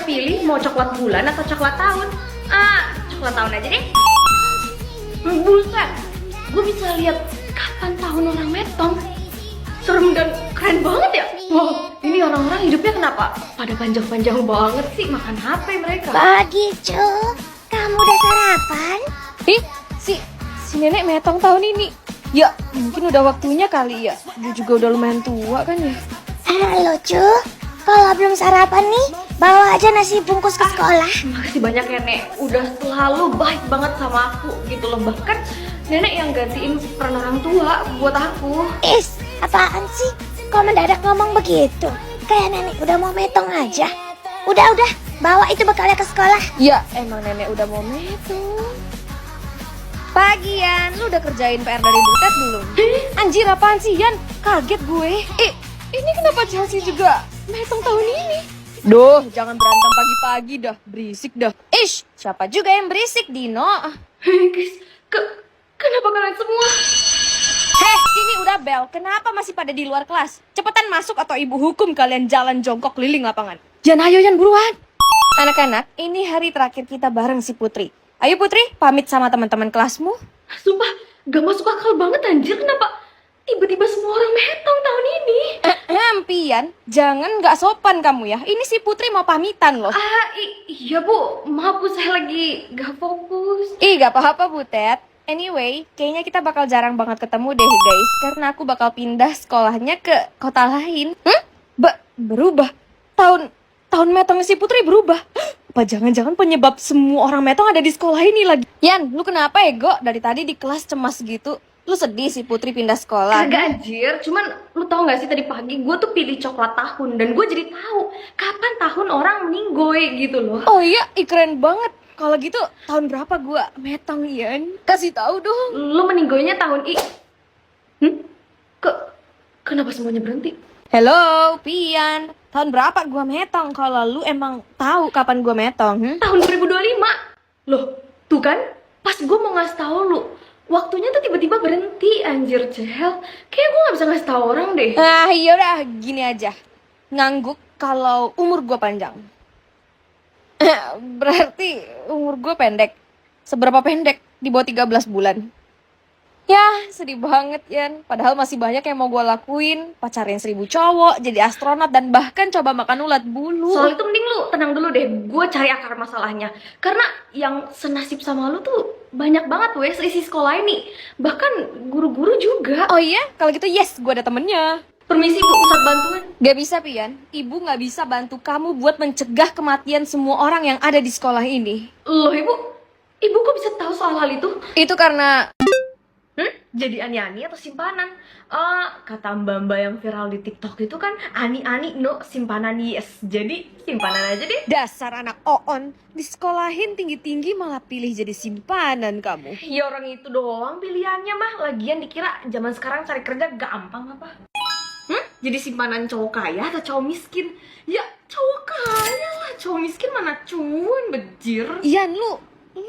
pilih mau coklat bulan atau coklat tahun. Coklat tahun aja deh. Buset, gue bisa lihat kapan tahun orang metong. Serem dan keren banget ya. Wow, ini orang-orang hidupnya kenapa pada panjang-panjang banget sih, makan HP mereka. Pagi, cu. Kamu udah sarapan? Si nenek metong tahun ini. Ya, mungkin udah waktunya kali ya. Dia juga udah lumayan tua kan ya. Halo, cu. Kalau belum sarapan nih, bawa aja nasi bungkus ke sekolah. Makasih banyak ya, Nek. Udah selalu baik banget sama aku gitu loh. Bahkan nenek yang gantiin peran orang tua buat aku. Apaan sih? Kok mendadak ngomong begitu? Kayak nenek udah mau metong aja. Udah, bawa itu bekalnya ke sekolah. Ya, emang nenek udah mau metong. Pagi, Yan. Lu udah kerjain PR dari Butet belum? Anjir, apaan sih, Yan? Kaget gue. Ini kenapa Chelsea juga metong tahun ini? Duh, jangan berantem pagi-pagi dah. Berisik dah. Siapa juga yang berisik, Dino? Guys, kenapa kalian semua? Ini udah bel. Kenapa masih pada di luar kelas? Cepetan masuk atau ibu hukum kalian jalan jongkok keliling lapangan. Yan, ayo Yan, buruan. Anak-anak, ini hari terakhir kita bareng si Putri. Ayo Putri, pamit sama teman-teman kelasmu. Sumpah, gak masuk akal banget anjir. Kenapa tiba-tiba semua orang metong tahun ini? Pian, jangan gak sopan kamu ya. Ini si Putri mau pamitan loh. Iya Bu, maaf Bu, saya lagi gak fokus. Gak apa-apa Butet. Anyway, kayaknya kita bakal jarang banget ketemu deh guys. Karena aku bakal pindah sekolahnya ke kota lain. Berubah? Tahun metongnya si Putri berubah? Apa jangan-jangan penyebab semua orang metong ada di sekolah ini lagi? Yan, lu kenapa Go? Dari tadi di kelas cemas gitu. Lu sedih si Putri pindah sekolah? Kagak anjir, cuman lu tau gak sih tadi pagi gue tuh pilih coklat tahun. Dan gue jadi tahu kapan tahun orang meninggoy gitu loh. Oh iya, keren banget. Kalau gitu tahun berapa gue metong, Yan? Kasih tahu dong. Lu meninggoynya tahun Kenapa semuanya berhenti? Hello, Pian. Tahun berapa gue metong? Kalau lu emang tahu kapan gue metong? Tahun 2025. Loh, tuh kan? Pas gue mau ngasih tahu lu, waktunya tuh tiba-tiba berhenti, anjir Cel. Kayak gue gak bisa ngasih tahu orang deh. Yaudah, gini aja. Ngangguk kalau umur gue panjang. Berarti umur gue pendek. Seberapa pendek? Di bawah 13 bulan. Ya, sedih banget, Yan. Padahal masih banyak yang mau gue lakuin. Pacarin 1000 cowok, jadi astronot, dan bahkan coba makan ulat bulu. Soal itu mending lu tenang dulu deh. Gue cari akar masalahnya. Karena yang senasib sama lu tuh banyak banget weh seisi sekolah ini. Bahkan guru-guru juga. Oh iya? Kalau gitu yes, gue ada temennya. Permisi Bu, pusat bantuan. Gak bisa, Pian. Ibu gak bisa bantu kamu buat mencegah kematian semua orang yang ada di sekolah ini. Loh Ibu kok bisa tahu soal hal itu? Itu karena... Jadi ani-ani atau simpanan? Kata mbak-mbak yang viral di TikTok itu kan ani-ani no simpanan yes. Jadi simpanan aja deh. Dasar anak oon, disekolahin tinggi-tinggi malah pilih jadi simpanan kamu. Ya orang itu doang pilihannya mah. Lagian dikira zaman sekarang cari kerja gampang apa? Jadi simpanan cowok kaya atau cowok miskin? Ya cowok kaya lah, cowok miskin mana cuan bejir. Ian, lu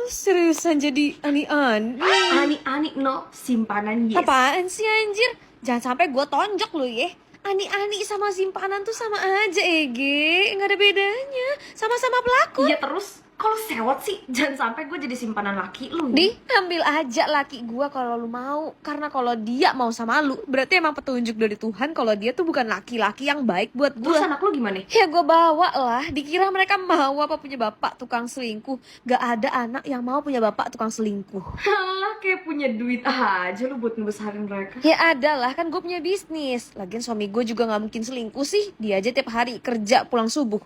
seriusan jadi ani-ani? Ani-ani no simpanan yes. Apaan sih anjir? Jangan sampai gue tonjok lu ya. Ani-ani sama simpanan tuh sama aja Ege. Nggak ada bedanya. Sama-sama pelaku. Iya terus kalau sewot sih jangan sampai gue jadi simpanan laki lu. Ambil aja laki gue kalau lu mau. Karena kalau dia mau sama lu, berarti emang petunjuk dari Tuhan kalau dia tuh bukan laki-laki yang baik buat gue. Terus anak lu gimana? Ya gue bawa lah. Dikira mereka mau apa punya bapak tukang selingkuh. Gak ada anak yang mau punya bapak tukang selingkuh. Halah kayak punya duit aja lu buat ngebesarin mereka. Ya ada lah, kan gue punya bisnis. Lagian suami gue juga gak mungkin selingkuh sih. Dia aja tiap hari kerja pulang subuh.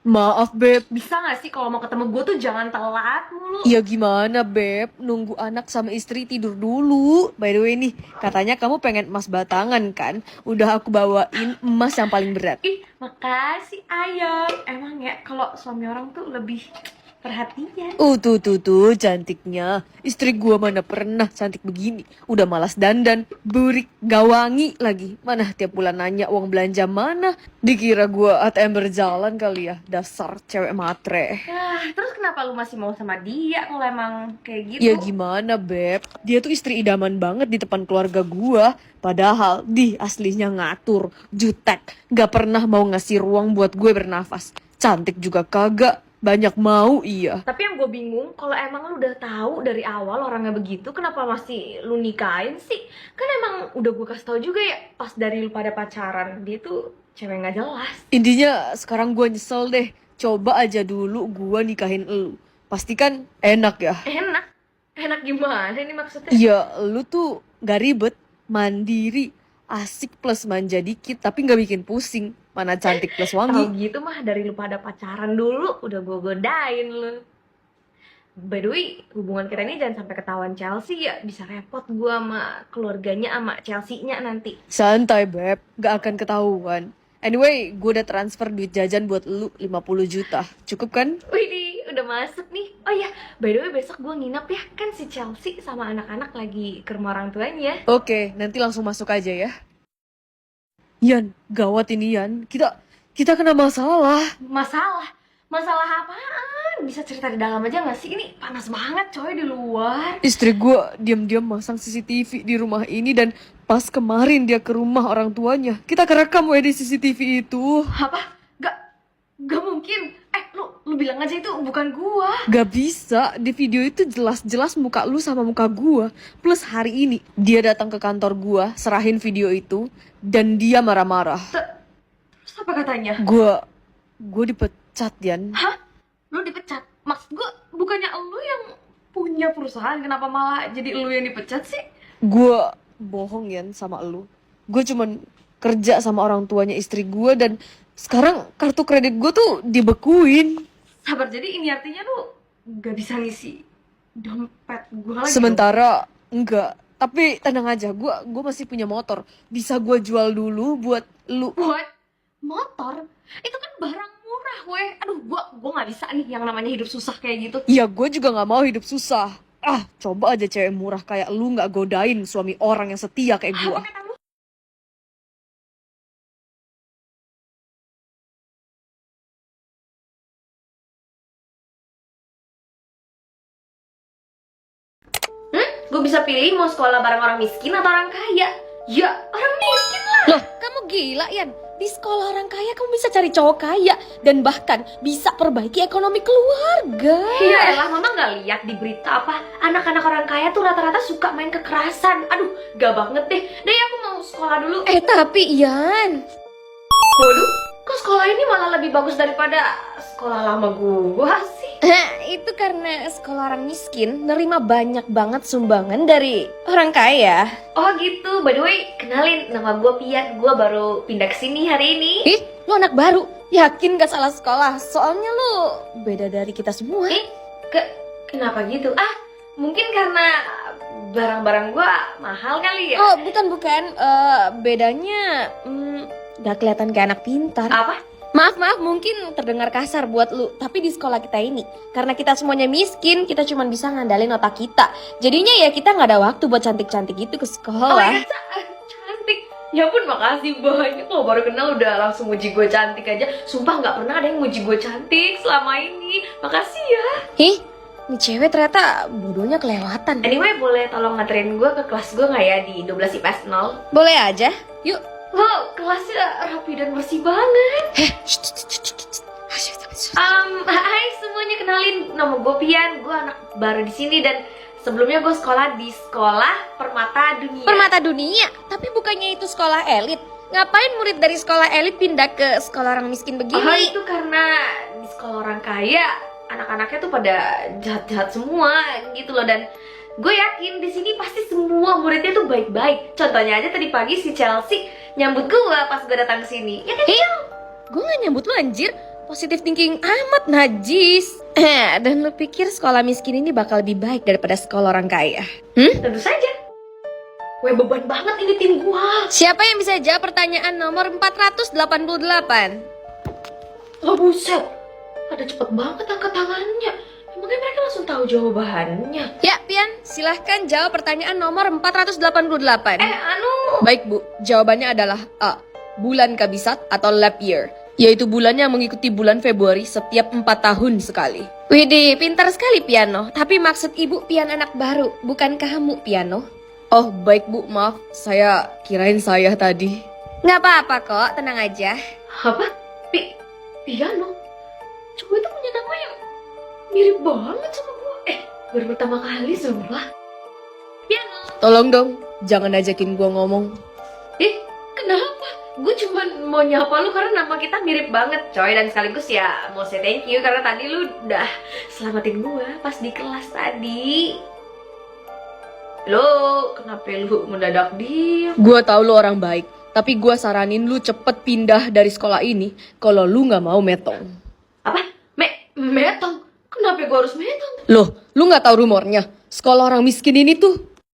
Maaf Beb, bisa gak sih kalau mau ketemu gue tuh jangan telat mulu? ya gimana Beb, nunggu anak sama istri tidur dulu. By the way nih, katanya kamu pengen emas batangan kan? Udah aku bawain emas yang paling berat. Makasih ayam. Emang ya kalau suami orang tuh lebih perhatian. Tuh, cantiknya. Istri gua mana pernah cantik begini. Udah malas dandan, burik, gak wangi lagi. Mana tiap bulan nanya uang belanja mana. Dikira gua ATM berjalan kali ya. Dasar cewek matre. Terus kenapa lu masih mau sama dia kalau emang kayak gitu? Ya gimana Beb, dia tuh istri idaman banget di depan keluarga gua. Padahal di aslinya ngatur, jutek, gak pernah mau ngasih ruang buat gue bernafas. Cantik juga kagak, banyak mau iya. Tapi yang gue bingung, kalau emang lu udah tahu dari awal orangnya begitu, kenapa masih lu nikahin sih? Kan emang udah gue kasih tau juga ya, pas dari lu pada pacaran, dia tuh cewek nggak jelas. Intinya sekarang gue nyesel deh. Coba aja dulu gue nikahin elu. Pasti kan enak ya. Enak gimana ini maksudnya? Ya lu tuh gak ribet, mandiri, asik plus manja dikit, tapi gak bikin pusing. Mana cantik plus Tahu wangi. gitu mah dari lu pada pacaran dulu, udah gue godain lu. By the way, hubungan kita ini jangan sampai ketahuan Chelsea ya, bisa repot gue sama keluarganya sama Chelsea-nya nanti. Santai beb, gak akan ketahuan. Anyway, gue udah transfer duit jajan buat lu 50 juta. Cukup kan? Widih, udah masuk nih. Oh ya, by the way besok gue nginep ya, kan si Chelsea sama anak-anak lagi ke rumah orang tuanya. Oke, nanti langsung masuk aja ya. Yan, gawat ini Yan. Kita kena masalah. Masalah apaan? Bisa cerita di dalam aja gak sih? Ini panas banget coy di luar. Istri gue diam-diam masang CCTV di rumah ini dan pas kemarin dia ke rumah orang tuanya, kita kerekam di CCTV itu. Apa? Gak mungkin. Lu bilang aja itu bukan gua. Gak bisa, di video itu jelas-jelas muka lu sama muka gua. Plus hari ini dia datang ke kantor gua, serahin video itu, dan dia marah-marah. Terus apa katanya? Gua dipecat, Yan. Hah? Lu dipecat? Maksud gua bukannya lu yang punya perusahaan, kenapa malah jadi lu yang dipecat sih? Gua bohong, Yan, sama lu. Gue cuman kerja sama orang tuanya istri gua dan sekarang kartu kredit gue tuh dibekuin. Sabar, jadi ini artinya lu gak bisa ngisi dompet gue lagi? Sementara enggak. Tapi tenang aja, gue masih punya motor. Bisa gue jual dulu buat lu. Buat motor? Itu kan barang murah weh. Aduh, gue gak bisa nih yang namanya hidup susah kayak gitu. Ya gue juga gak mau hidup susah. Coba aja cewek murah kayak lu gak godain suami orang yang setia kayak gue. Apa kata lu? Gue bisa pilih mau sekolah bareng orang miskin atau orang kaya. Ya, orang miskin lah. Loh, kamu gila, Yan? Di sekolah orang kaya kamu bisa cari cowok kaya dan bahkan bisa perbaiki ekonomi keluarga. Ya elah, mama gak lihat di berita apa anak-anak orang kaya tuh rata-rata suka main kekerasan. Aduh, gak banget deh. Deh, aku mau sekolah dulu. Tapi Yan, Waduh, kok sekolah ini malah lebih bagus daripada sekolah lama gua sih? itu karena sekolah orang miskin nerima banyak banget sumbangan dari orang kaya. Oh gitu, by the way, kenalin, nama gue Pian. Gue baru pindah ke sini hari ini. Ih, lu anak baru? Yakin gak salah sekolah? Soalnya lu beda dari kita semua. Kenapa gitu? Mungkin karena barang-barang gue mahal kali ya? Oh, bukan. Bedanya gak kelihatan kayak anak pintar. Apa? Maaf, mungkin terdengar kasar buat lu. Tapi di sekolah kita ini, karena kita semuanya miskin, kita cuma bisa ngandalin otak kita. Jadinya ya kita gak ada waktu buat cantik-cantik gitu ke Oh sekolah. iya, cantik. Ya ampun, makasih banyak. Lo baru kenal udah langsung muji gue cantik aja. Sumpah gak pernah ada yang muji gue cantik selama ini. Makasih ya. Ih, ini cewek ternyata bodohnya kelewatan. Anyway, boleh tolong nganterin gue ke kelas gue gak ya di 12 IPS 0? Boleh aja, yuk. Wow, kelasnya rapi dan bersih banget. Hai semuanya, kenalin, nama gue Pian. Gue anak baru di sini dan sebelumnya gue sekolah di sekolah Permata Dunia. Permata Dunia? Tapi bukannya itu sekolah elit? Ngapain murid dari sekolah elit pindah ke sekolah orang miskin begini? Oh, itu karena di sekolah orang kaya anak-anaknya tuh pada jahat-jahat semua gitu loh, dan gue yakin di sini pasti semua muridnya tuh baik-baik. Contohnya aja tadi pagi si Chelsea nyambut gue pas gue datang ke sini. Ya kan? Gue gak nyambut lu anjir. Positive thinking amat, najis. Dan lu pikir sekolah miskin ini bakal lebih baik daripada sekolah orang kaya? Tentu saja. Weh, beban banget ini tim gue. Siapa yang bisa jawab pertanyaan nomor 488? Oh buset, ada cepet banget angkat tangannya. Emangnya mereka langsung tahu jawabannya? Ya, Pian, silahkan jawab pertanyaan nomor 488. Baik, Bu. Jawabannya adalah A. Bulan kabisat atau leap year, yaitu bulan yang mengikuti bulan Februari setiap 4 tahun sekali. Widih, pintar sekali Piano. Tapi maksud Ibu Pian anak baru, bukan kamu Piano. Oh, baik Bu, maaf. Saya kirain saya tadi. Nggak apa-apa kok, tenang aja. Apa? Piano? mirip banget sama gue. Baru pertama kali sumpah. Ya, Tolong dong, jangan ajakin gua ngomong. kenapa? Gue cuman mau nyapa lu karena nama kita mirip banget, coy. Dan sekaligus ya mau say thank you karena tadi lu udah selamatin gue pas di kelas tadi. Lo, kenapa lu mendadak diem? Gua tahu lu orang baik, tapi gua saranin lu cepet pindah dari sekolah ini kalau lu nggak mau metong. Apa? Metong? Kenapa gue harus metong? Loh, lu nggak tahu rumornya? Sekolah orang miskin ini tuh